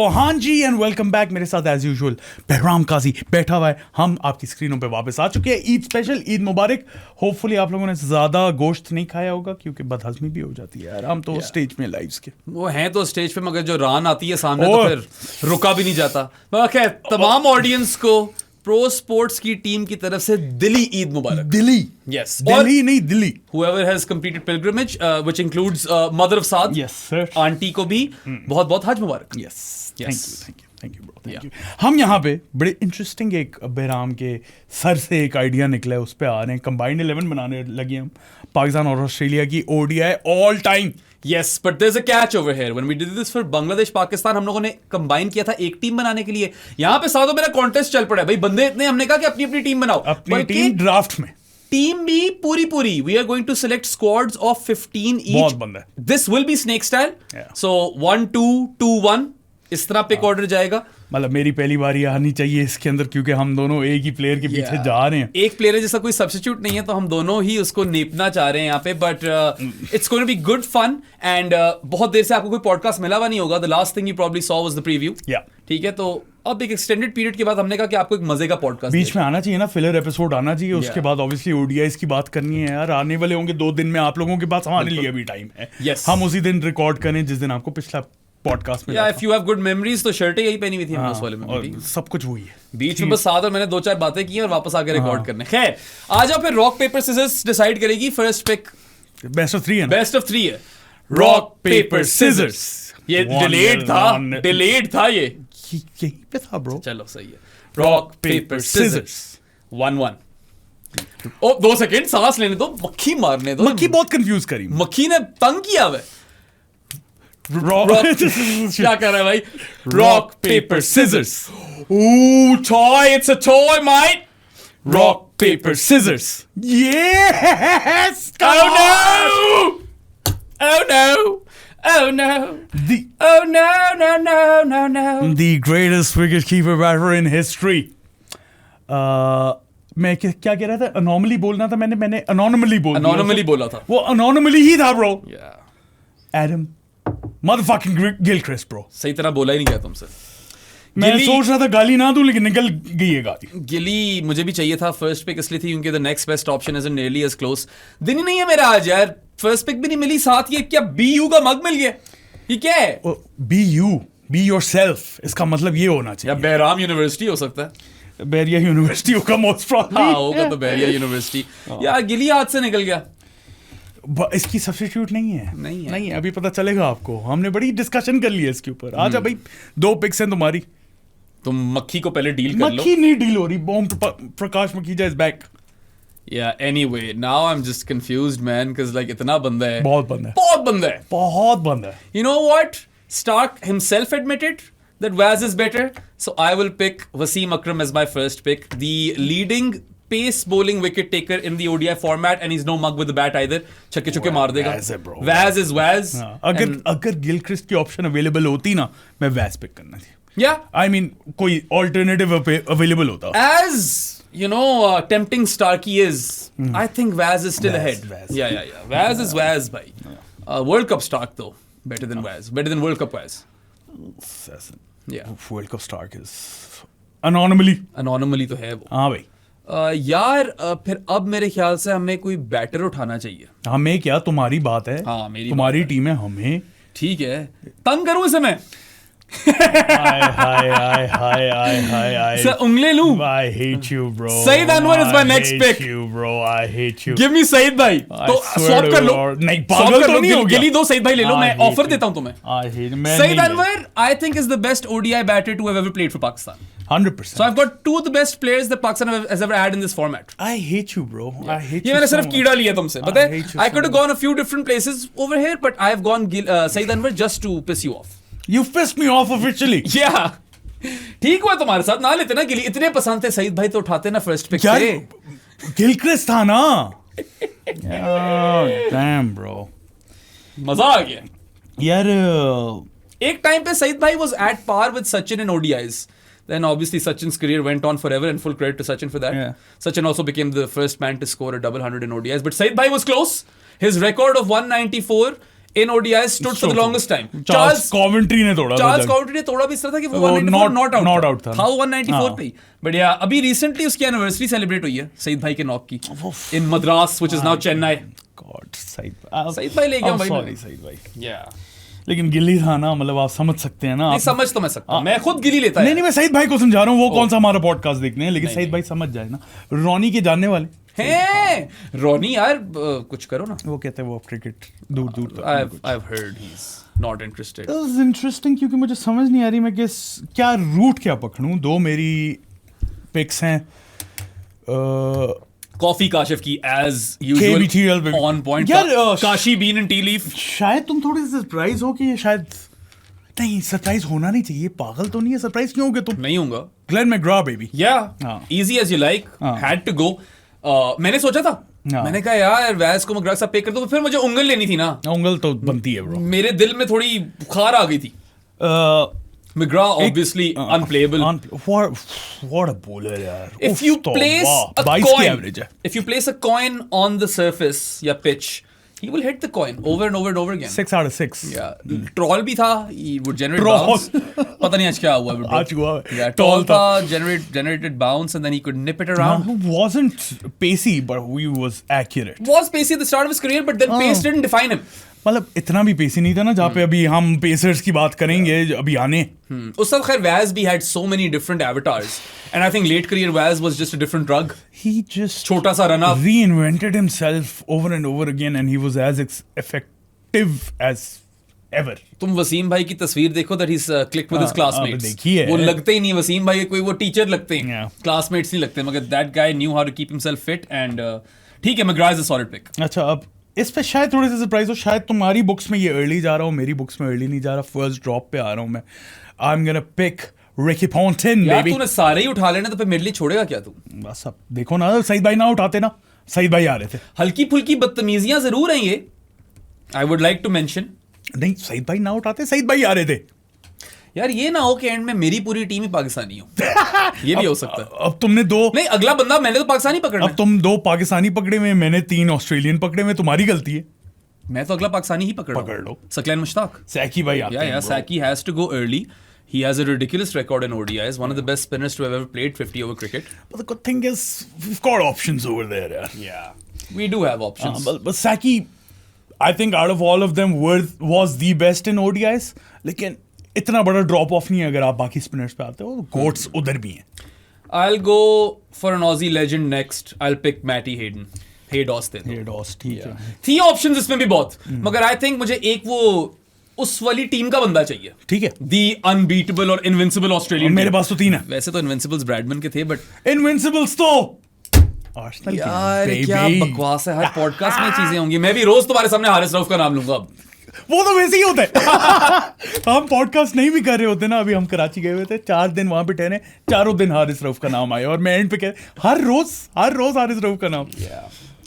हाँ जी and welcome back. मेरे साथ एज यूजुअल बहराम काजी बैठा हुआ है। हम आपकी स्क्रीनों पे वापस आ चुके हैं। ईद स्पेशल, ईद मुबारक। होपफुली आप लोगों ने ज्यादा गोश्त नहीं खाया होगा क्योंकि बदहजमी भी हो जाती है यार। हम तो स्टेज में लाइव्स के वो हैं तो स्टेज पे, मगर जो रान आती है सामने तो फिर रुका भी नहीं जाता। मगर खैर, तमाम ऑडियंस को प्रो स्पोर्ट्स की टीम की तरफ से दिली ईद मुबारक। दिल्ली, यस, दिल्ली नहीं Delhi. whoever has completed pilgrimage, which includes mother of Saad, Yes, sir. Aunty को भी बहुत बहुत हज मुबारक। Yes, thank you bro, thank you. हम यहाँ पे बड़े इंटरेस्टिंग एक बहराम के सर से एक आइडिया निकला है, उस पे आ रहे हैं। कंबाइंड 11 बनाने लगे हम, पाकिस्तान और ऑस्ट्रेलिया की ODI all time. Yes, but there's a catch over here. When we did this for Bangladesh Pakistan, हम लोगों ने कंबाइन किया था एक टीम बनाने के लिए। यहाँ पे सादो मेरा कॉन्टेस्ट चल पड़ा है भाई, बंदे इतने, हमने कहा कि अपनी अपनी टीम बनाओ। अपनी टीम ड्राफ्ट में, टीम भी पूरी we are going to select squads of 15 each. बहुत बंदा है। This will be snake style, so 1 2 2 1 इस तरह पिक ऑर्डर जाएगा। मतलब मेरी पहली बारी आनी चाहिए इसके अंदर क्योंकि हम दोनों एक ही प्लेयर के पीछे जा रहे हैं। एक प्लेयर जैसा कोई सब्स्टिट्यूट नहीं है, तो हम दोनों ही उसको नेपना चाह रहे हैं यहाँ पे। But it's going to be good fun and बहुत देर से आपको कोई पॉडकास्ट मिला हुआ नहीं होगा। The last thing you probably saw was the preview. ठीक है, तो अब एक एक्सटेंडेड पीरियड के बाद हमने कहा कि आपको एक मजे का पॉडकास्ट बीच में आना चाहिए ना, फिलर एपिसोड आना चाहिए। उसके बाद ऑब्वियसली ओडीआईस की बात करनी है यार। आने वाले होंगे 2 दिन में, आप लोगों के पास हमारे लिए भी टाइम है। हम उसी दिन रिकॉर्ड करें जिस दिन आपको पिछला पॉडकास्ट में। If you have good memories तो शर्टें यही पहनी हुई थी हम उस वाले में भी। सब कुछ वही है। बीच में बस साथ और मैंने 2-4 बातें की और वापस आके रिकॉर्ड करने। खैर, आ जाओ फिर। रॉक पेपर सिजर्स डिसाइड करेगी फर्स्ट पिक। बेस्ट ऑफ 3 है। बेस्ट ऑफ 3 है। Rock paper scissors. ये डिलेड था ये यहीं पे था ब्रो। चलो सही है। Rock paper scissors 1-1। ओ 2 सेकंड सांस लेने दो, मक्खी मारने दो। मक्खी बहुत कंफ्यूज करी, मक्खी ने तंग किया हुआ है। क्या कर रहा है भाई? Rock paper scissors. Ooh, toy, it's a toy, mate. Rock paper scissors. Yes! Oh no! Oh no! Oh no! Oh no! The greatest wicketkeeper batter in history. मैं क्या कह रहा था? Anomaly बोलना था मैंने anonymally बोला था। वो anonymally ही था bro. Yeah. Adam motherfucking Gilchrist bro. सही तरह बोला ही नहीं गया तुमसे। मैं सोच रहा था गाली ना दूं, लेकिन निकल गई है गाली। गिली मुझे भी चाहिए था फर्स्ट पिक, इसलिए थी क्योंकि the next best option is nearly as close. दिन ही नहीं है मेरा आज यार। फर्स्ट पिक भी नहीं मिली, साथ ये क्या BU का मग मिल गया? ये क्या है? BU, be yourself, इसका मतलब ये होना चाहिए। या बहराम यूनिवर्सिटी हो सकता है। बैरिया यूनिवर्सिटी होगा मोस्ट प्रॉब्ली। हाँ होगा तो बैरिया यूनिवर्सिटी। यार गिली हाथ से निकल गया। इसकी सब्स्टिट्यूट नहीं है। नहीं है अभी पता चलेगा आपको। हमने बड़ी डिस्कशन कर ली है इसके ऊपर। आजा भाई, 2 पिक्स हैं तुम्हारी। तुम मक्खी को पहले डील कर लो। मक्खी नहीं डील हो रही। बॉम Prakash Makhija is back. Yeah, anyway, now I'm just confused, man, because like इतना बंदा है। बहुत बंदा है। You know what? Stark himself admitted that Waz is better, so I will pick Wasim Akram as my first pick, the leading pace bowling wicket taker in the ODI format, and he's no mug with the bat either. छक्के चुक्के मार देगा। Waz is Waz. अगर Gilchrist की option available होती ना, मैं Waz pick करना थी। Yeah, I mean कोई ऑल्टरनेटिव अवेलेबल होता। As you know, tempting Starkey is, I think Waz is still ahead. Yeah. Waz is Waz, bhai. World Cup Stark though, better than Waz, better than World Cup Waz. Yeah, World Cup Stark is anomaly तो है वो। हाँ भाई। यार फिर अब मेरे ख्याल से हमें कोई बैटर उठाना चाहिए। हमें क्या, तुम्हारी बात है। हाँ, मेरी तुम्हारी टीम है। हमें ठीक है, तंग करूं इसे मैं? उंगले लूं? I hate you bro. Saeed Anwar is my next pick. I hate you bro. I hate you. Give me Saeed भाई। तो स्वैप कर लो। नहीं पागल तो नहीं हो गया। गिली दो, Saeed भाई ले लो। मैं ऑफर देता हूं तुम्हें। I hate you. Saeed Anwar I think is the best ODI batter to have ever played for Pakistan. 100%. So I've got 2 of the best players that Pakistan has ever had in this format. I hate you bro. I hate you. ये मैंने सिर्फ कीड़ा लिया तुमसे। पता है? I could have gone a few different places over here, but I have gone Saeed Anwar just to piss you off. You pissed me off officially. Yeah. ठीक हुआ तुम्हारे साथ। ना लेते ना गिली, इतने पसंद थे सईद भाई तो उठाते ना फर्स्ट पिक से। गिलक्रिस्ट था ना। Damn bro. मजा आ गया यार। एक टाइम पे सईद भाई was at par with Sachin in ODIs. Then obviously Sachin's career went on forever, and full credit to Sachin for that. Yeah. Sachin also became the first man to score a double 100 in ODIs. But Saeed Bhai was close. His record of 194 in ODI stood for the longest time. Charles Coventry ने तोड़ा था Charles जब। Coventry ने तोड़ा भी इस तरह था कि वो वो 194 not out था। था वो 194 हाँ। पे ही। But yeah, अभी recently उसकी anniversary celebrate हुई है सईद भाई के नॉक की in Madras, which is now Chennai. God, Saeed भाई ले गया भाई। सॉरी सईद भाई। Yeah. लेकिन गिल्ली था ना, मतलब आप समझ सकते हैं ना। नहीं आप समझ तो मैं सकता हूँ, मैं खुद गिली लेता नहीं है। नहीं, मैं सईद भाई को समझा रहा हूँ, वो कौन सा हमारा पॉडकास्ट देखने हैं, लेकिन सईद भाई समझ जाए ना, रोनी के जानने वाले हैं रोनी यार, कुछ करो ना। वो कहते हैं वो क्रिकेट दूर दूर I've heard he's not interested. Interesting, क्योंकि मुझे समझ नहीं आ रही मैं क्या रूट क्या पकड़ूं। दो मेरी पिक्स हैं, कॉफी काशिफ की as KBTL usual on point. यार, काशी बीन एंड टी लीफ। शायद तुम थोड़े सरप्राइज हो कि ये शायद नहीं, सरप्राइज होना नहीं चाहिए, पागल तो नहीं है, सरप्राइज क्यों हो गए तुम? नहीं होऊंगा। Glenn McGrath baby. Yeah, easy as you like. हाँ। Had to go. मैंने सोचा था, हाँ। मैंने कहा यार वैस को मकरा सा पे कर दो, तो फिर मुझे उंगल लेनी थी ना। उंगल तो बनती है ब्रो। मेरे दिल में थोड़ी बुखार आ गई थी। मकरा obviously unplayable. What a bowler यार। If you place a 22 की coin, average है। if you place a coin on the surface या pitch, he will hit the coin over and over and over again. 6 out of 6। Yeah, troll भी था, he would generate Troll। bounce. पता नहीं आज क्या हुआ bro. आज हुआ है। Yeah, Troll troll था, generated bounce, and then he could nip it around. Who wasn't pacey but he was accurate। Was pacey at the start of his career, but then pace didn't define him. मतलब इतना भी पेसी नहीं था ना, जहाँ पे अभी हम पेसर्स की बात करेंगे अभी आने। उस वक्त खैर Vaz भी had so many different avatars, and I think late career Vaz was just a different drug. He just छोटा सा run up. reinvented himself over and over again and he was as effective as ever। तुम वसीम भाई की तस्वीर देखो, that he's clicked with his classmates. देखी है। वो लगते ही नहीं वसीम भाई, कोई वो टीचर लगते हैं, Yeah. classmates नहीं लगते, मगर that guy knew how to keep himself fit, and ठीक है, McGrath is a solid pick. अच्छा, अब इस पे शायद थोड़े से सरप्राइज हो, शायद तुम्हारी बुक्स में ये अर्ली जा रहा हूँ, मेरी बुक्स में अर्ली नहीं जा रहा, फर्स्ट ड्रॉप पे आ रहा हूँ मैं। I am gonna pick Ricky Ponting यार बेबी। तूने सारे ही उठा लेने, तो फिर मेरे लिए छोड़ेगा क्या तू? बस अब देखो ना, सईद भाई ना उठाते ना, सईद भाई आ रहे थे। हल्की फुल्की बदतमीजियां जरूर हैं ये, I would like to mention. नहीं, सईद भाई ना उठाते, सईद भाई आ रहे थे यार ये ना हो कि एंड में मेरी पूरी टीम ही पाकिस्तानी हो। ये भी हो सकता है। अब तुमने दो, नहीं, अगला बंदा मैंने तो पाकिस्तानी पकड़ना अब है। तुम 2 पाकिस्तानी पकड़े हुए, मैंने 3 ऑस्ट्रेलियन पकड़े हुए, तुम्हारी गलती है। मैं तो अगला पाकिस्तानी ही पकड़ लो। सकलैन मुश्ताक। सैकी भाई आते हैं Yeah, bro। Saki has to go early. He has a ridiculous record in ODIs. One of the best spinners to have ever played 50 over cricket. But the good thing is we've got options over there यार। Yeah, we do have options. but Saki, I think out of all of them was the best in ODIs, लेकिन इतना बड़ा drop of नहीं है अगर आप बाकी spinners पे आते हो। गोट्स उधर भी हैं। I'll go for an Aussie legend next. I'll pick Matty Hayden. Haydos दे दो। हेडॉस ठीक है। थी ऑप्शंस इसमें भी बहुत, मगर आई थिंक मुझे एक वो उस वाली टीम का बंदा चाहिए, ठीक है। दी अनबीटेबल और इनविंसिबल ऑस्ट्रेलियन। मेरे पास तो 3 है। वैसे तो इनविंसिबल्स ब्रैडमैन के थे, बट इनविंसिबल्स तो आर्सेनल के यार हैं, क्या baby। बकवास है, हर पॉडकास्ट में ये चीजें होंगी। मैं भी रोज तुम्हारे सामने हारिस रऊफ का नाम लूंगा अब। वो तो वैसे ही होता है। हम पॉडकास्ट नहीं भी कर रहे होते ना, अभी हम कराची गए हुए थे, 4 दिन वहां पे ठहरे, चारों दिन हारिस रऊफ का नाम आया और मैं एंड पे कह हर रोज हारिस रऊफ का नाम।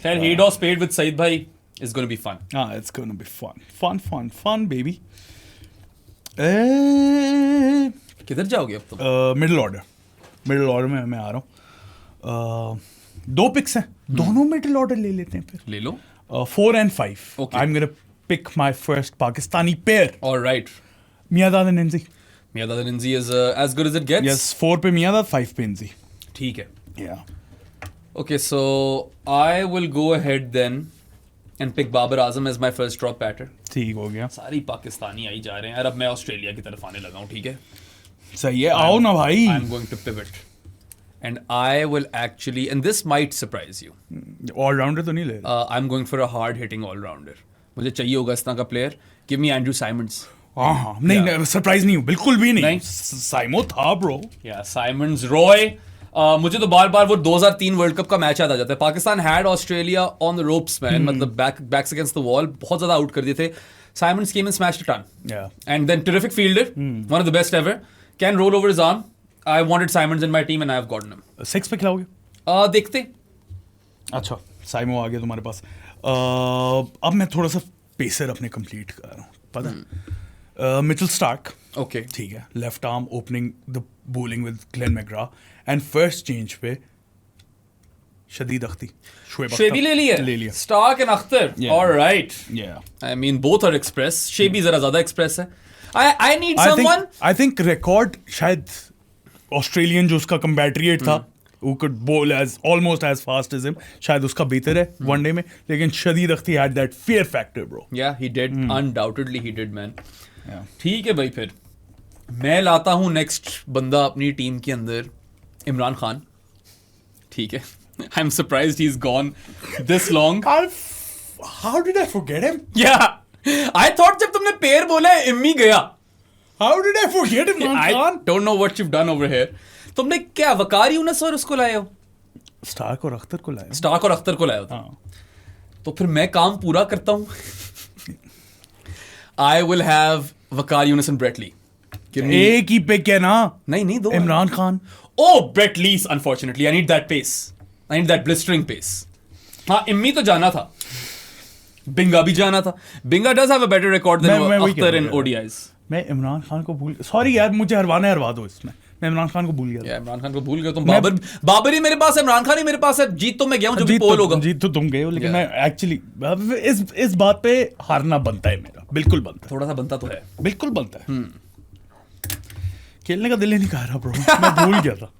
खैर Haydos paired with Saeed भाई is going to be fun. हाँ, it's gonna be fun baby। किधर जाओगे अब तुम? मिडिल ऑर्डर में मैं आ रहा हूँ। 2 पिक्स हैं, दोनों मिडिल ऑर्डर ले लेते हैं फिर। ले लो। 4 and 5। Okay. I'm gonna pick my first Pakistani pair। All right. My dad and Inzi। Miadad and Inzi is as good as it gets. Yes, 4 पे मियादाद, 5 पे Inzi। ठीक है। Yeah। Okay, so I will go ahead then and pick Babar Azam as my first drop batter. ठीक हो गया। सारी पाकिस्तानी आई जा रहे हैं यार, अब मैं ऑस्ट्रेलिया की तरफ आने लगा हूँ, ठीक है? सही है, आओ ना भाई। I'm going to pivot. And I will actually, and this might surprise you. All rounder तो नहीं ले रहे। I'm going for a hard hitting all rounder. मुझे चाहिए होगा इस तरह का player. Give me Andrew Simons. हाँ, नहीं, सरप्राइज नहीं हूँ, बिल्कुल भी नहीं। नहीं। साइमो था ब्रो। Yeah, Simons, Roy. मुझे तो बार बार वो 2003 वर्ल्ड कप का मैच याद आ जाता है। Pakistan had Australia on the ropes man, मतलब बैक्स अगेंस्ट द वॉल, बहुत ज्यादा आउट कर दिए थे। Simons came and smashed a ton. Yeah। And then terrific fielder, one of the best ever. Can roll over his arm. I wanted Simons in my team and I've gotten him. 6 पे खिलाओगे? देखते। अच्छा, Simo आ गया तुम्हारे पास। अब मैं थोड़ा सा पेसर अपने कंप्लीट कर रहा हूँ, पता है? Mitchell Starc. Okay. ठीक है, left arm opening the bowling with Glenn McGrath and first change पे शदीद अख्ती, शेबी ले लिया, Starc and Akhtar, alright. I mean both are express, शेबी जरा ज्यादा एक्सप्रेस है। I need someone, I think record शायद ऑस्ट्रेलियन जो उसका कंपैट्रिएट था who could bowl as almost as fast as him, शायद उसका बेहतर है वनडे में, लेकिन शदीद अख्ती had that fear factor bro. Yeah, he did, undoubtedly he did man. ठीक है भाई, फिर मैं लाता हूँ नेक्स्ट बंदा अपनी टीम के अंदर, इमरान खान। ठीक है, I am surprised he is gone this long. How did I forget him? Yeah, I thought जब तुमने पेयर बोला है इम्मी गया। How did I forget Imran I Khan? don't know what you've done over here. तुमने क्या वकार यूनस और उसको लाए हो? स्टार्क और अख्तर को लाया। स्टार्क और अख्तर को लाए हो? तो फिर मैं काम पूरा करता हूँ। I will have Waqar Younis and Brett Lee. एक ही पिक है ना? नहीं दो। Imran Khan. Oh, Brett Lee, unfortunately. I need that pace. I need that blistering pace. हाँ, इम्मी तो जाना था। बिंगा भी जाना था। बिंगा does have a better record than Akhtar in ODIs. मैं इमरान खान को भूल, सॉरी यार, मुझे हरवा दो इसमें। मैं इमरान खान को भूल गया। इमरान खान को भूल गया तुम। बाबर ही मेरे पास है, इमरान खान ही मेरे पास है। जीत तो मैं गया हूं, जो भी पोल होगा। जीत तो तुम गए हो, लेकिन मैं एक्चुअली इस बात पे हारना बनता है मेरा, बिल्कुल बनता है। थोड़ा सा बनता तो है, बिल्कुल बनता है। खेलने का दिल ही नहीं कर रहा ब्रो, मैं भूल गया था।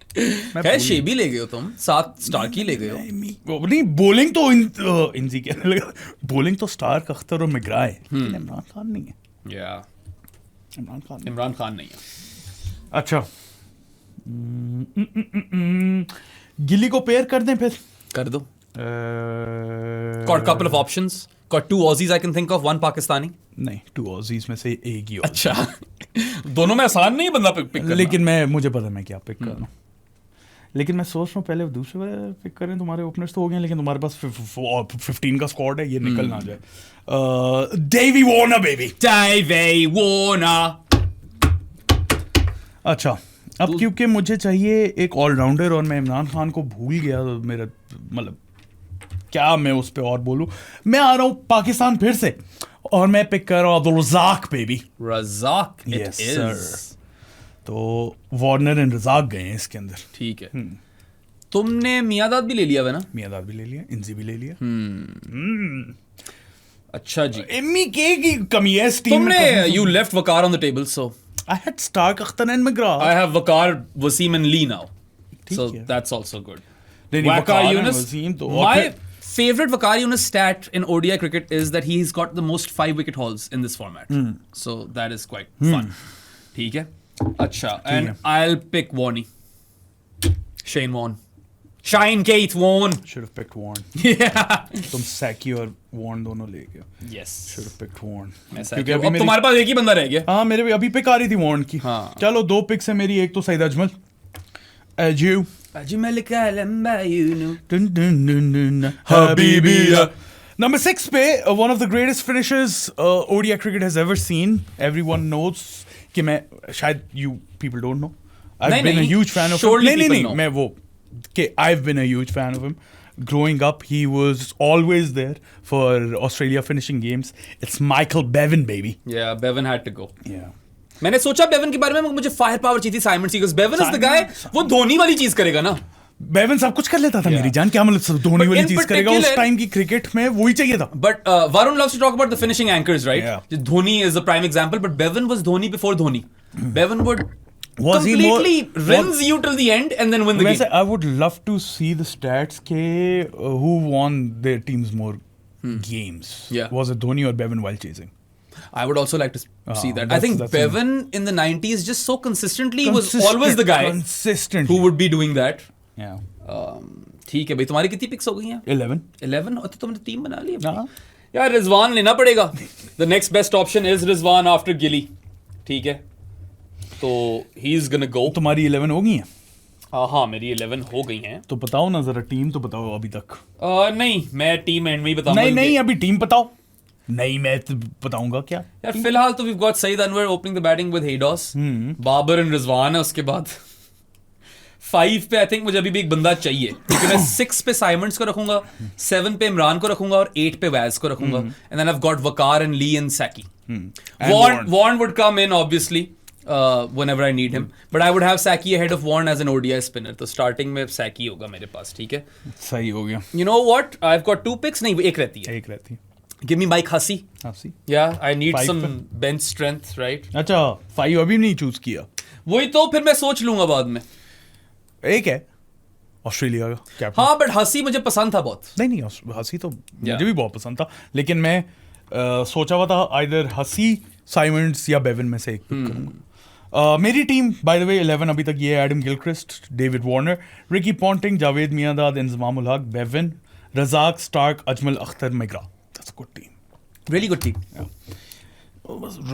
खैर शेबी ले गए हो तुम, 7 स्टार की ले गए हो। नहीं, बॉलिंग तो इनजी कहने लगा, बॉलिंग तो स्टार्क, अख्तर और मिगरा है, लेकिन इमरान खान नहीं है। इमरान खान नहीं है। अच्छा, गिली को पेयर कर दें फिर? कर दो। Got couple of options. Got 2 Aussies I can think of, 1 Pakistani. नहीं, 2 Aussies में से एक ही। अच्छा, दोनों में आसान नहीं बंदा पिक करना। लेकिन मुझे पता मैं क्या पिक कर रहा हूँ। लेकिन मैं सोच रहा हूँ पहले दूसरे वाले पिक करें। तुम्हारे ओपनर्स तो हो गए, लेकिन तुम्हारे पास 15 का स्क्वाड है, ये निकल ना जाए। Davey Warner baby, Davey Warner. अच्छा, अब क्योंकि मुझे चाहिए एक ऑलराउंडर और मैं इमरान खान को भूल गया, तो मेरा मतलब क्या मैं उस पे और बोलूं। मैं आ रहा हूँ पाकिस्तान फिर से, और मैं पिक कर रहा हूँ Abdul Razzaq baby. Razzaq it is. तो वार्नर एंड रज़ाक गए हैं इसके अंदर। ठीक है। तुमने मियादाद भी ले लिया है ना? मियादाद भी ले लिया, इंजी भी ले लिया। अच्छा जी, इम्मी के की कमी है इस टीम में। तुमने you left Waqar on the table, so I had Stark, Akhtar and McGrath. I have Waqar, Wasim and Lee now. So that's also good. Waqar Yunus. My favorite Waqar Yunus stat in ODI cricket is that he's got the most 5 wicket hauls in this format. So that is quite fun. ठीक है? अच्छा, and I'll pick Warney. Shane Warne. Shine Keith Warne. Should have picked Warne. Yeah. तुम Saki और Warne दोनों ले गए। Yes. Should have picked Warne. क्योंकि अभी तुम्हारे पास एक ही बंदा रह गया। हाँ, मेरे भी अभी पिक आ रही थी Warne की। हाँ। चलो 2 पिक्स है मेरी, एक तो सईद अजमल, अजू हबीबिया। Number 6 पे one of the greatest finishers ODI cricket has ever seen. Everyone knows कि मैं शायद you people don't know. I've been a huge fan of him. नहीं, मैं वो कि I've been a huge fan of him. Growing up, he was always there for Australia finishing games. It's Michael Bevan, baby. Yeah, Bevan had to go. Yeah. मैंने सोचा Bevan के बारे में, मुझे फायर पावर चाहिए थी साइमन सीगर्स। बेवन इज द गाय, वो धोनी वाली चीज करेगा ना। बेवन सब कुछ कर लेता था मेरी जान, क्या मतलब धोनी वाली चीज करेगा? उस टाइम की क्रिकेट में वही चाहिए था। But Varun loves to talk about the finishing anchors, right? Yeah. Dhoni is a prime example, but Bevan was Dhoni before Dhoni. Bevan would completely rinse you till the end and then win the game. I would love to see the stats ke who won their teams more games. Yeah. Was it Dhoni or Bevan while chasing? I would also like to see that. I think Bevan in the 90s just so consistently was always the guy who would be doing that. Yeah. ठीक है भाई, तुम्हारी कितनी pics हो गई हैं? 11। और तो तुमने टीम बना ली है। यार रिजवान लेना पड़ेगा। The next best option is Rizwan after Gilly. ठीक है, तो he is gonna go. तुम्हारी 11 हो गई हैं? हाँ, मेरी 11 हो गई हैं। तो बताओ ना जरा, टीम तो बताओ अभी तक। नहीं, मैं टीम एंड में ही बताऊंगा। नहीं, अभी टीम बताओ। नहीं, मैं तो बताऊंगा क्या यार। फिलहाल तो we've got Saeed Anwar opening the batting with Haydos. Babar and Rizwan है उसके बाद। 5 पे आई थिंक मुझे अभी भी एक बंदा चाहिए, क्योंकि मैं 6 पे साइमंड्स को रखूंगा, 7 पे इमरान को रखूंगा और 8 पे वैज को रखूंगा। And then I have got Waqar and Lee and Saqi. Warne would come in obviously. whenever I need him. But I would have Saki ahead of Warren as an ODI spinner. तो starting में Saki होगा मेरे पास, ठीक है? सही हो गया. You know what? I've got 2 picks. नहीं, एक रहती है. एक रहती है. Give me Mike Hussey. Hussey. Yeah, I need 5 some पे? bench strength, right? अच्छा 5 अभी नहीं चूज किया. वही तो फिर मैं सोच लूंगा बाद में. एक है ऑस्ट्रेलिया का कैप्टन. हाँ, but Hussey मुझे पसंद था बहुत. नहीं हसी तो मुझे भी बहुत पसंद था, लेकिन मैं सोचा हुआ था आइदर हसी, साइमंड्स या बेवन में से एक पिक करूंगा. मेरी टीम बाय द वे 11 अभी तक ये है: Adam Gilchrist, David Warner, Ricky Ponting, Javed Miandad, Inzamam ul Haq, Bevan, Razzaq, Starc, Ajmal Akhtar, McGrath. That's a good team. Really good team.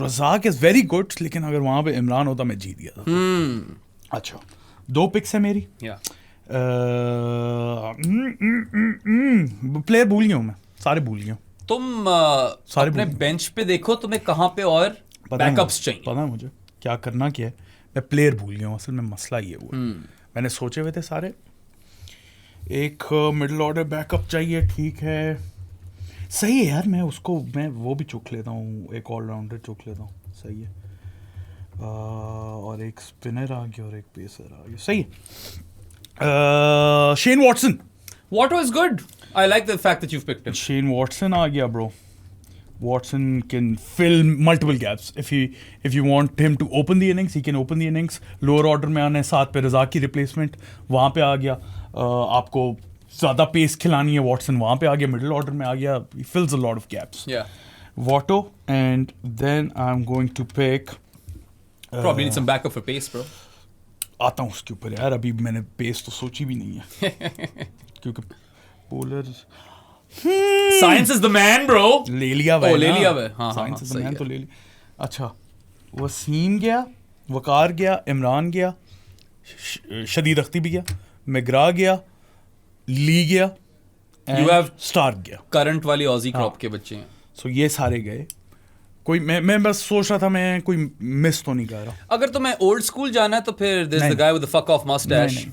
Razzaq is very good, लेकिन अगर वहां पे इमरान होता मैं जीत गया था. अच्छा 2 पिक्स है मेरी. Yeah. प्लेयर भूल गया हूँ मैं, सारे भूल गया हूँ. तुम सारे अपने बोल- बेंच पे देखो तुम्हें कहाँ पे और पता है बैकअप्स मुझे, चाहिए. पता है मुझे क्या करना क्या है. मैं प्लेयर भूल गया हूँ, असल में मसला ये हुआ. मैंने सोचे हुए थे सारे. एक मिडिल ऑर्डर बैकअप चाहिए, ठीक है, सही है यार. मैं वो भी चुक लेता हूँ, एक ऑलराउंडर चुक लेता हूँ, सही है. और एक स्पिनर आ गया और एक पेसर आ गया, सही है. Shane Watson. What was good? I like the fact that you've picked him. Shane Watson आ गया bro. Watson can fill multiple gaps. If you want him to open the innings, he can open the innings. Lower order में आने 7 पे रज़ाक की replacement वहाँ पे आ गया. आपको ज़्यादा पेस खिलानी है, Watson वहाँ पे आ गया. Middle order में आ गया. He fills a lot of gaps. Yeah. Watto, and then I'm going to pick. Probably need some backup for pace, bro. आता हूँ उसके ऊपर यार. अभी मैंने पेस तो सोची भी नहीं है क्योंकि polar Science is the man, bro. ले लिया भाई. ले लिया भाई. हाँ, साइंस सही है. तो ले लिया. अच्छा वसीम गया, वकार गया, इमरान गया, शदीद अख्ती भी गया, मैग्रा गया, ली गया, You have स्टार्क गया. current वाली Aussie crop के बच्चे हैं. सो ये सारे गए. कोई मैं बस सोच रहा था मैं कोई मिस तो नहीं कर रहा. अगर तुम्हें ओल्ड स्कूल जाना है तो फिर there's the नहीं. guy with the fuck off mustache. नहीं.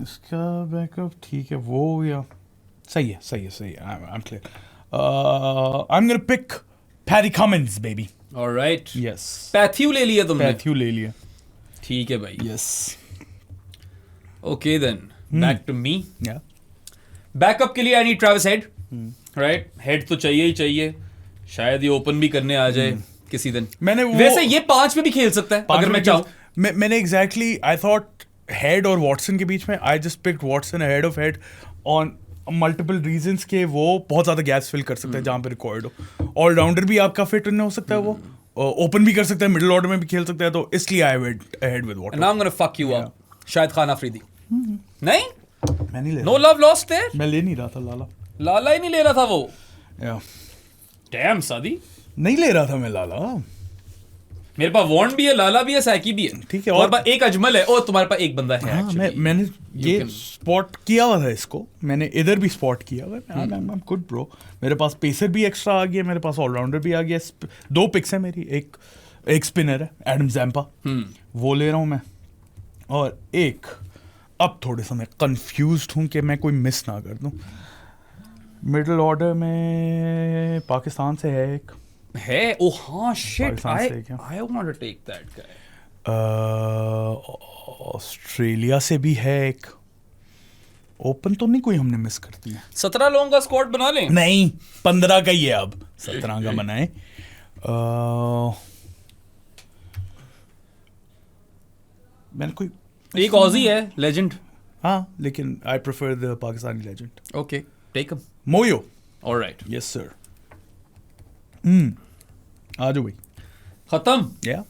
इसका बैकअप ठीक है, वो या सही है. I am clear. I am gonna pick Perry Cummins baby. All right. Yes. Patthew ले लिया तुमने. पैथ्यू ले लिया. ठीक है भाई. Yes. Okay then. Back to me. या बैकअप के लिए I need Travis head. Right, head तो चाहिए ही चाहिए. शायद ये ओपन भी करने आ जाए किसी दिन. मैंने वो वैसे ये 5 में भी खेल सकता है अगर मैं चाहूँ. मैंने एग्जैक्टली आई थॉट हेड और वॉटसन के बीच में. I just picked Watson ahead of head on multiple reasons के. वो बहुत ज्यादा गैप्स फिल कर सकता है जहां पे रिक्वायर्ड हो. ऑलराउंडर भी आपका फिट हो सकता है, वो ओपन भी कर सकता है, मिडिल ऑर्डर में भी खेल सकता है. तो इसलिए I went ahead with Watson. Now I am gonna fuck you up. Shahid Khan Afridi. नहीं, मैं नहीं ले नो लव लॉस्ट देयर. मैं ले नहीं रहा था लाला. लाला ही नहीं ले रहा था वो. या डैम सादी. नहीं ले रहा था मैं लाला. मेरे पास वॉर्न भी है, लाला भी है, सैकी भी है. ठीक है. और पास एक अजमल है. ओ तुम्हारे पास एक बंदा है. हाँ, actually. मैंने ये can- स्पॉट किया हुआ था इसको. मैंने इधर भी स्पॉट किया हुआ. I am good bro. मेरे पास पेसर भी एक्स्ट्रा आ गया, मेरे पास ऑलराउंडर भी आ गया. 2 पिक्स है मेरी. एक स्पिनर है एडम जैम्पा, वो ले रहा हूँ मैं. और एक अब थोड़े सा मैं कंफ्यूज्ड हूँ कि मैं कोई मिस ना कर दूँ. मिडिल ऑर्डर में पाकिस्तान से है एक. है. ओ हाँ, शिट. पाकिस्तान से क्या? I want to take that guy. Australia से भी है एक. ओपन तो नहीं कोई हमने मिस कर दिया. 17 लोगों का स्क्वाड बना लें. नहीं 15 का ही है. अब 17 का बनाए. मैंने कोई एक ऑजी है लेजेंड. हाँ, लेकिन I prefer the Pakistani legend. Okay, take him. मोयो. ऑलराइट. Yes sir. आ जाओ भाई. खत्म. या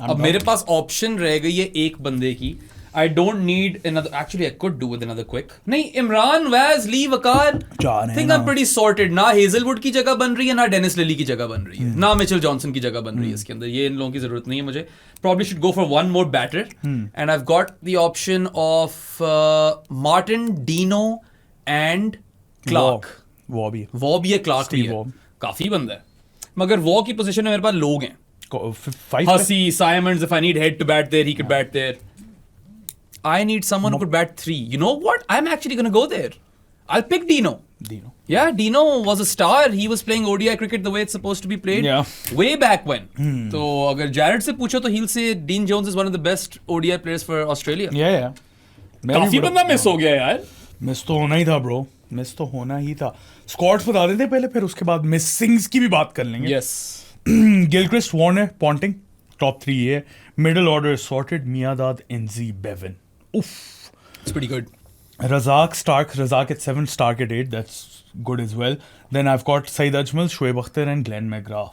अब मेरे पास ऑप्शन रह गई है एक बंदे की. I don't need another. Actually I could do with another quick. नहीं, इमरान, वैज, ली, वकार. चार हैं थिंक ना. I am pretty sorted. ना हेजलवुड की जगह बन रही है, ना डेनिस लिली की जगह बन रही है, ना मिचेल जॉनसन की जगह बन रही है इसके अंदर. ये इन लोगों की जरूरत नहीं है मुझे. Probably should go for one more batter. And I've got the option of Martin, Dino and Clark. वो भी है. वो भी है, Clark भी Steve है. Waugh. काफी बंदा है. मगर वो की पोजीशन में मेरे पास लोग हैं. 5 Hussey, Simons, if I need head to bat there, he could bat there. I need someone who could bat 3. You know what? I'm actually going to go there. I'll pick Dino. Dino. Yeah, Dino was a star. He was playing ODI cricket the way it's supposed to be played. Yeah. Way back when. तो अगर Jared से पूछो तो he'll say Dean Jones is one of the best ODI players for Australia. Yeah. काफी बंदा miss हो गया यार. मिस तो होना ही था ब्रो, मिस तो होना ही था. स्क्वाड्स बता देते पहले, फिर उसके बाद मिसिंग्स की भी बात कर लेंगे. Yes. Gilchrist, Warner, Ponting top 3 है. मिडिल ऑर्डर सॉर्टेड, मियादाद, एनजी, बेवन. उफ. It's pretty good. Razak, Stark at 7, Stark at 8. That's good as well. Then I've got Saeed Ajmal, Shoaib Akhtar and Glenn McGrath.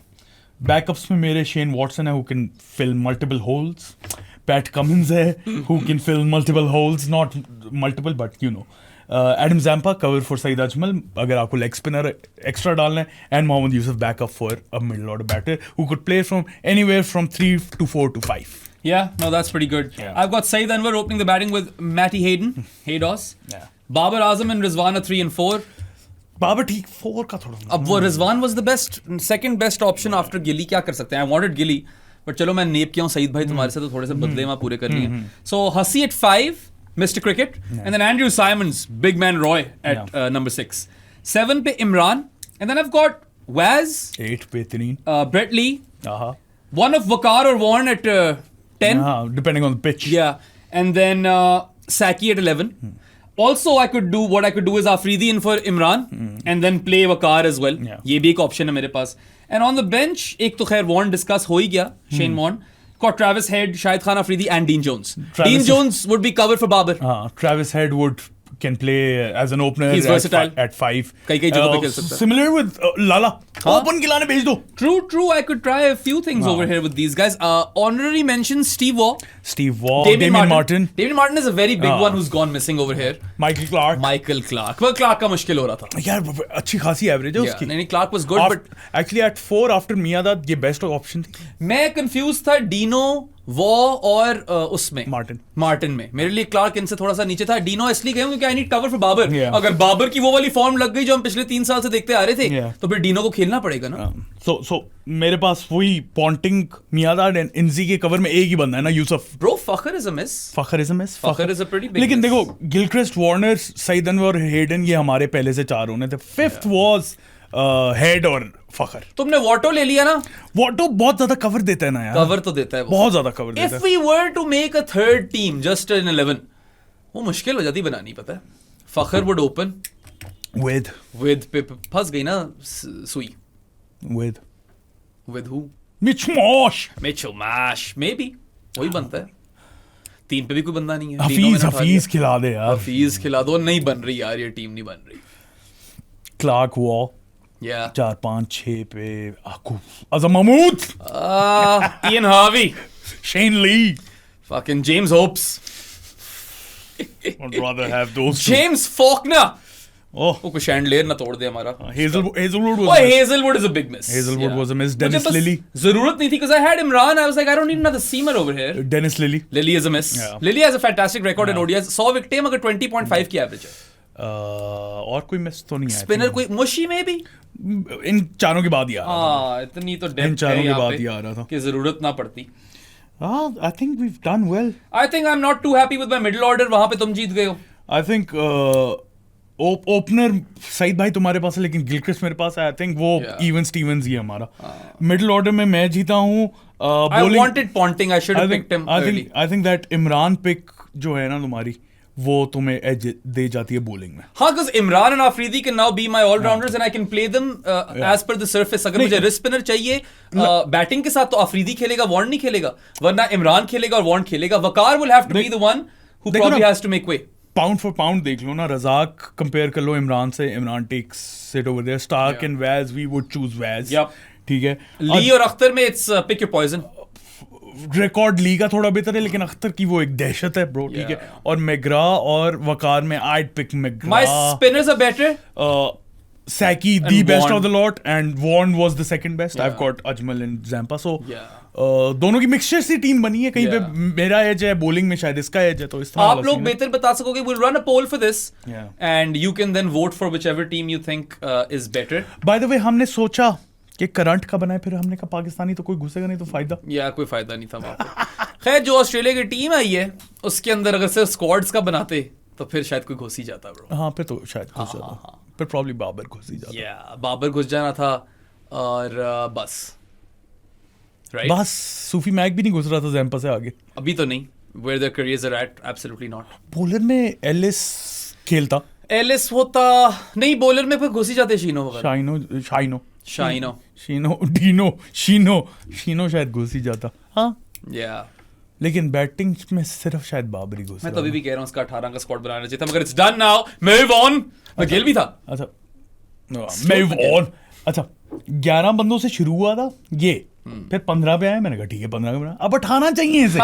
Backups में मेरे Shane Watson है, who can fill multiple holes. Pat Cummins है, who can fill multiple holes. Not multiple, but you know. Adam Zampa, cover for Saeed Ajmal, अगर आपको leg spinner extra डालना है. And Mohammad Yusuf, backup for a middle order batter, who could play from anywhere from 3 to 4 to 5. Yeah, no, that's pretty good. Yeah. I've got Saeed Anwar opening the batting with Matty Hayden, Haydos. Yeah. Babar Azam and Rizwan are 3 and 4. Babar ठीक 4 का थोड़ा. अब वो Rizwan was the best, second best option after Gilly. क्या कर सकते हैं? I wanted Gilly, but चलो मैं नेप किया हूँ सईद भाई तुम्हारे से तो थोड़े से बदले वहाँ पूरे कर लिए. So Hussey at 5, Mr. Cricket, and then Andrew Simons, big man Roy at number 6. 7 पे Imran, and then I've got Waz, 8 बेहतरीन. Brett Lee, आहा. one of Waqar or Warren at 10. Depending on the pitch. Yeah, and then Saki at 11. Also, I could do is Afridi in for Imran and then play Waqar as well. Yeah. ये भी एक option है मेरे पास. And on the bench, एक तो खैर Warren discuss हो ही गया, Shane Warne. Got Travis Head, Shahid Khan Afridi and Dean Jones. Dean Jones would be covered for Babar. Travis Head can play as an opener. He's versatile. At 5. कई जगह पे खेल सकता है. Similar with Lala. Open खिलाने भेज दो. True. I could try a few things over here with these guys. Honorary mention Steve Waugh. Damien Martin. Damien Martin is a very big one who's gone missing over here. Michael Clark. Well, Clark का मुश्किल हो रहा था. यार अच्छी खासी average है उसकी. नहीं, Clark was good, but actually at 4 after Miadad ये बेस्ट ऑप्शन थी. मैं कंफ्यूज था डीनो, वॉ और उसमें मार्टिन में. मेरे लिए क्लार्क इनसे थोड़ा सा नीचे था. डीनो इसलिए गए क्योंकि I need cover for Babar. अगर बाबर की वो वाली फॉर्म लग गई जो हम पिछले 3 साल से देखते आ रहे थे, तो फिर डीनो को खेलना पड़ेगा ना. So मेरे पास वही पॉन्टिंग, मियादाद एंड इनजी के कवर में एक ही बंदा है ना, Yusuf. Bro Fakhar is a miss. Fakhar is a pretty big लेकिन miss. देखो गिलक्रिस्ट, वार्नर, सईद अनवर और हेडन ये हमारे पहले से 4 होने थे. 5th वाज हेड और फखर. तुमने वॉटो ले लिया ना. वॉटो बहुत ज्यादा कवर देता है ना यार. कवर तो देता है वो. बहुत ज्यादा कवर देता है. If we were to make a third team just in 11, वो मुश्किल हो जाती बनानी. पता है फखर would open with पे फंस गई ना सुई. With who? Mitchell Marsh. Maybe वही बनता है. 3 पे भी कोई बंदा नहीं है. हफीज खिला दे यार. हफीज खिला दो. नहीं बन रही यार, ये टीम नहीं बन रही. क्लार्क, वॉ, 4, 5, 6 पे अज़म Mahmood, Ian Harvey, Shane Lee, fucking James Hopes. I'd rather have those two. James Faulkner. Oh, कोई शैंडलेयर ना तोड़ दे हमारा. Hazelwood is a big miss. Was a miss. Dennis Lilly. जरूरत नहीं थी because I had Imran. I was like, I don't need another seamer over here. Dennis Lilly. Lilly is a miss. Yeah. Lilly has a fantastic record in ODIs. 100 विकेटें मगर 20.5 की average है. और कोई miss तो नहीं है. स्पिनर कोई मुशी में भी इन चारों के बाद ही आ रहा था. इतनी तो डेप्थ है यहाँ पे कि जरूरत ना पड़ती. I think we've done well. I think I'm not too happy with my middle order. वहाँ पे तुम जीत गए हो. I think ओपनर सईद भाई तुम्हारे पास है, लेकिन गिलक्रिस्ट मेरे पास है. आई थिंक वो इवन स्टीवंस ही है हमारा. मिडिल ऑर्डर में मैं जीता हूँ. I wanted Ponting. I should have picked him early. I think that Imran pick जो है ना तुम्हारी, वो तुम्हें एज दे जाती है बॉलिंग में. हाँ, because Imran and Afridi can now be my all-rounders and I can play them as per the surface. अगर मुझे रिस्ट स्पिनर चाहिए बैटिंग के साथ, तो अफरीदी खेलेगा, वॉर्न नहीं खेलेगा. वरना इमरान खेलेगा और वॉर्न खेलेगा. वकार will have to be the one who probably has to make way. Pound for pound देख लो ना. रजाक कंपेयर कर लो इमरान से. Imran takes sit over there. Starc and Waz, we would choose Waz. ठीक है. ली और अख्तर में it's pick your poison. Record Lee का थोड़ा बेहतर है, लेकिन अख्तर की वो एक दहशत है ब्रो. ठीक है. और मैग्रा और वकार में I'd pick McGrath. My spinners are better. Saki the best of the lot and Warren was the second best. I've got Ajmal and Zampa. So दोनों की मिक्सचर सी टीम बनी है. कहीं पे मेरा एज है बॉलिंग में, शायद इसका एज है. तो इस तरह आप लोग बेहतर बता सकोगे. We'll run a poll for this and you can then vote for whichever team you think is better. By the way, हमने सोचा कि करंट का बनाए, फिर हमने कहा पाकिस्तानी तो कोई घुसेगा नहीं, तो फायदा. कोई फायदा नहीं था वहां पे. खैर, जो ऑस्ट्रेलिया की टीम आई है उसके अंदर अगर सिर्फ स्क्वाड्स का बनाते तो फिर शायद कोई घुस ही जाता ब्रो. हाँ, फिर तो शायद घुस जाता. पर प्रॉब्ली बाबर घुस ही जाता। या बाबर घुस जाना था और बस राइट बस सूफी मैक भी नहीं घुस रहा था जैम्पा से आगे। अभी तो नहीं where their careers are at absolutely not bowler में एलिस खेलता, एलिस होता नहीं बॉलर में फिर घुस ही जाते शीनो वगैरह शीनो शायद घुस ही जाता। हाँ या लेकिन बैटिंग में सिर्फ शायद बाबर ही घुस मैं रहा तभी भी कह रहा हूँ उसका 18 का स्क्वाड बनाना चाहिए था मगर it's done now move on Gill भी था अच्छा मूव ऑन। अच्छा 11 बंदों से शुरू हुआ था ये, फिर 15 पे आया, मैंने कहा ठीक है 15 पे अब उठाना चाहिए इसे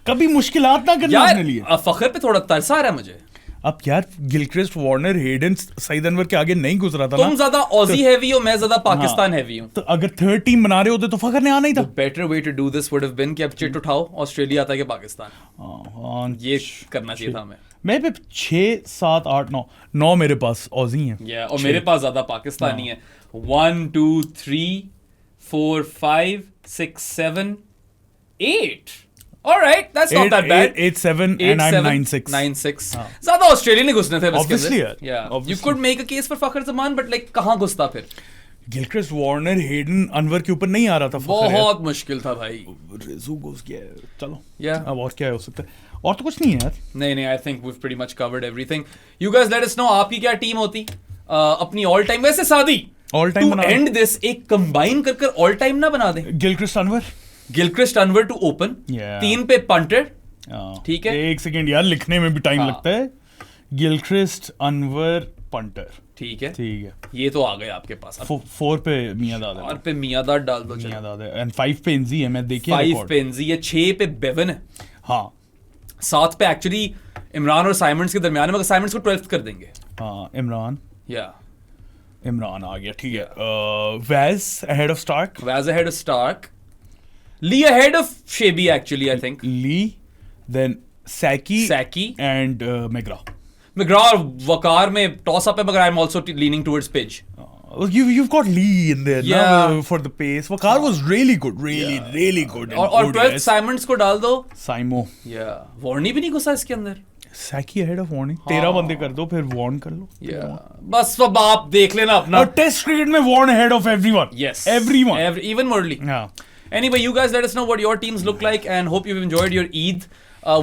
कभी मुश्किलात ना करना अपने लिए। यार फखर पे थोड़ा तरस आ रहा है मुझे। अब यार Gilchrist Warner Hayden Saeed Anwar के आगे नहीं घुस रहा था तुम ना, ज्यादा ऑजी हैवी हो मैं ज्यादा पाकिस्तान हैवी हूँ। तो अगर थर्ड टीम बना रहे होते तो फखर ने आना ही था। Better way to do this would have been कि अब चिट उठाओ ऑस्ट्रेलिया आता है कि पाकिस्तान, हाँ, ये करना चाहिए था हमें। मैं पे 6 7 8 9 मेरे पास ऑजी हैं। Yeah, और मेरे पास ज्यादा पाकिस्तानी है 1 2 3 4 5 6 7 8 Alright, that's not that bad. 8 7 and I'm 9 6 9-6 ज्यादा ऑस्ट्रेलियन ही घुसने थे बस के Obviously, अंदर। यार, Yeah, you obviously. could make a case for Fakhar Zaman but like कहाँ घुसता फिर? गिलक्रिस्ट वार्नर हेडन अनवर के ऊपर नहीं आ रहा था फखर यार। बहुत मुश्किल था भाई। रिजू घुस गया है, चलो Yeah. अब और क्या हो सकता है, और तो कुछ नहीं है यार। नहीं I think we've pretty much covered everything. You guys let us know आपकी क्या टीम होती अपनी ऑल टाइम। वैसे सादी All time to बना end this एक कंबाइन कर ऑल टाइम ना बना दें। Gilchrist Anwar Gilchrist Anwar to open Yeah. 3 पे पंटर ठीक है। एक सेकंड यार लिखने में भी टाइम हाँ। लगता है। गिलक्रिस्ट अनवर पंटर ठीक है ठीक है। ये तो आ गए आपके पास। अब 4 पे मियां दादा, और पे मियादाद डाल दो मियां दादा एंड 5 पे इंजी है, मैं देखिए 5 record। पे इंजी है 6 पे बेवन है हाँ 7 पे एक्चुअली इमरान और साइमंड्स के दरमियान है मगर साइमंड्स को 12th कर देंगे। हाँ इमरान या आ गया ठीक है। Waz ahead of Starc, Waz ahead of Starc, Lee ahead of Shoaib actually I think, Lee then Saqi and McGrath. McGrath और वकार में टॉस अप है मगर I am also leaning towards pitch. You've got Lee in there Yeah. now for the pace. Wakar was really good, really good. in और 12th ODS. Symonds को डाल दो। Saimo. या वार्नी भी नहीं घुसा इसके अंदर। Saki ahead of warning. 13 बंदे कर दो फिर warn कर लो। या बस अब आप देख लेना अपना। और टेस्ट क्रिकेट में warn ahead of everyone. Yes. Everyone. Even Murli. हाँ. Anyway, you guys let us know what your teams look like and hope you've enjoyed your Eid.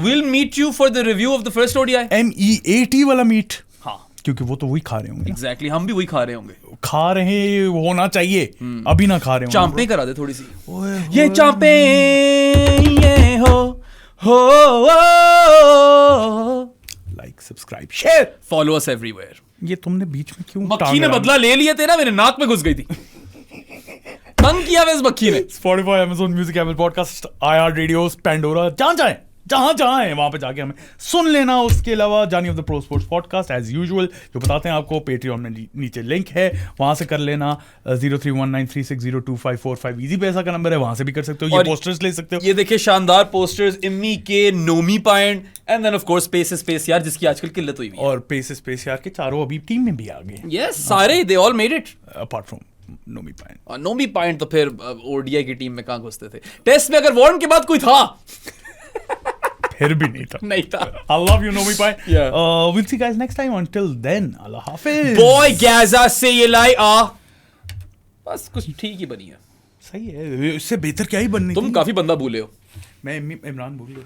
We'll meet you for the review of the first ODI. MEAT वाला meet, हाँ क्योंकि वो तो वही खा रहे होंगे ना। exactly, हम भी वही खा रहे होंगे। खा रहे होना चाहिए, अभी ना खा रहे होंगे। चांपे करा दे थोड़ी सी। ओए, ये ओए। चांपे ये हो Like, subscribe, share. follow us everywhere. ये तुमने बीच में क्यों मक्खी ने बदला ले लिया तेरा, मेरे नाक में घुस गई थी। तंग किया इस मक्खी ने। Spotify, Amazon Music, Apple Podcast, IR Radios, Pandora, जहाँ है वहां पे जाके हमें सुन लेना। उसके अलावा जानी of the pro sports podcast as usual जो बताते हैं आपको, पेट्रियन में नीचे लिंक है, वहां से कर लेना। 0319360255 इजी पैसा का नंबर है, वहां से भी कर सकते हो। ये और पोस्टर्स ले सकते हो। ये देखिए शानदार पोस्टर्स, इम्मी के, नोमी पाइंड and then of course space यार जिसकी आजकल किल्लत हुई है। और पेस यार के चारों अभी टीम में भी आ गए, यस सारे they all made it apart from Nomi पाइन। नोमी पाइंट तो फिर ओडीआई की टीम में कहां घुसते थे। टेस्ट में अगर वार्न के बाद कोई था फिर भी नहीं था। नहीं था। I love you, Nomi Pai. Yeah. We'll see you guys next time. Until then, Allah Hafiz. Boy Gaza से ये लाई आ बस कुछ ठीक ही बनी है। सही है, इससे बेहतर क्या ही बननी तुम थी। काफी बंदा भूले हो। मैं इमरान भूल गया।